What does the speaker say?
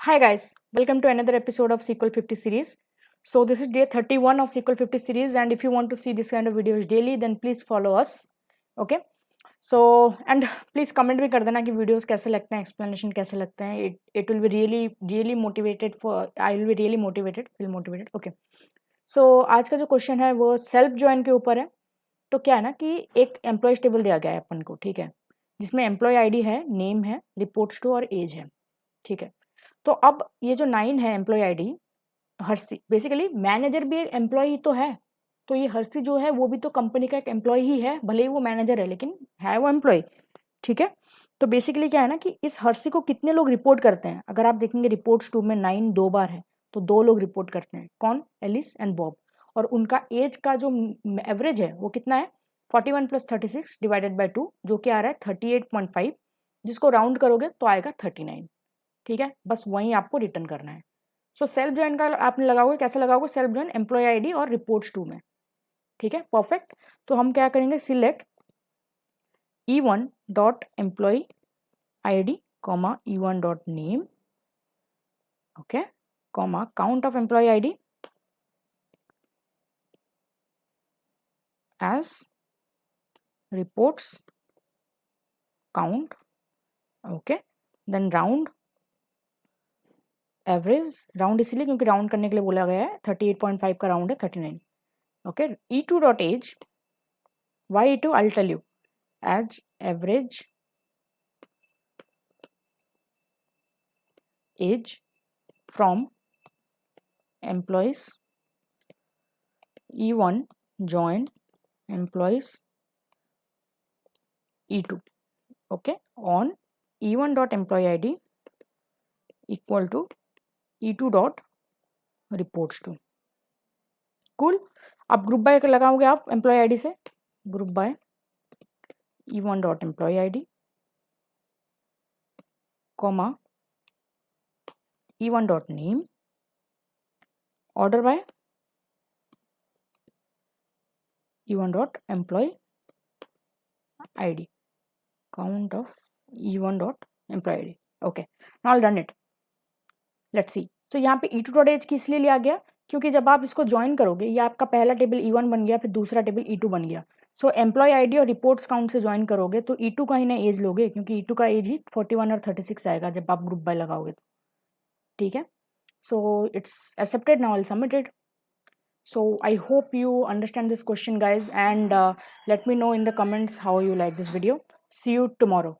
Hi guys, welcome to another episode of SQL 50 series. So this is day 31 of SQL 50 series, and if you want to see this kind of videos daily then please follow us. Okay. So and please comment भी कर देना कि videos कैसे लगते हैं, explanation कैसे लगते हैं. It will be really motivated for, I will be really motivated, feel motivated. Okay. So आज का जो क्वेश्चन है वो सेल्फ ज्वाइन के ऊपर है. तो क्या है ना कि एक एम्प्लॉयज टेबल दिया गया है अपन को, ठीक है, जिसमें एम्प्लॉय आईडी है, नेम है, रिपोर्ट्स टू और एज है, ठीक है. तो अब ये जो 9 है employ ID, Harshi basically manager भी एक एम्प्लॉय ही तो है. तो ये हर्षी जो है वो भी तो कंपनी का एक एम्प्लॉय ही है, भले ही वो मैनेजर है लेकिन है वो एम्प्लॉय, ठीक है. तो बेसिकली क्या है ना कि इस हर्षी को कितने लोग रिपोर्ट करते हैं. अगर आप देखेंगे रिपोर्ट्स टू में 9 दो बार है, तो 2 लोग रिपोर्ट करते हैं. कौन? Alice and Bob. और उनका एज का जो एवरेज है वो कितना है? 41 + 36 डिवाइडेड बाई 2, जो कि आ रहा है 38.5, जिसको राउंड करोगे तो आएगा 39. ठीक है, बस वहीं आपको रिटर्न करना है. सो सेल्फ ज्वाइन का आपने लगाओगे, कैसे लगाओगे? सेल्फ ज्वाइन एम्प्लॉय आईडी और रिपोर्ट्स टू में. ठीक है, परफेक्ट. तो हम क्या करेंगे? Select E1 dot employee ID comma E1 dot name, okay, comma count of employee ID as reports count, okay, then round average. Round इसलिए क्योंकि राउंड करने के लिए बोला गया है. 38.5 का राउंड है 39. Okay. E2 dot age, why E2 I tell you, age average age from employees E1 join employees E2, okay, on E1 dot employee ID equal to E2 dot reports to. Cool. अब group by लगाओगे आप employee ID से, group by E1 dot employee ID comma E1 dot name, order by E1 dot employee ID, count of E1 dot employee ID. Okay, now I'll run it. Let's see. तो यहाँ पे E2 dot as की इसलिए लिया गया क्योंकि जब आप इसको ज्वाइन करोगे, ये आपका पहला टेबल E1 बन गया, फिर दूसरा टेबल E2 बन गया. सो एम्प्लॉय आईडी और रिपोर्ट्स काउंट से ज्वाइन करोगे तो E2 का ही ना एज लोगे, क्योंकि E2 का एज ही 41 और 36 आएगा जब आप ग्रुप बाय लगाओगे तो. ठीक है. So it's accepted. Now I will submit it. So I hope you understand this question guys, and let me know in the comments how you like this video. See you tomorrow.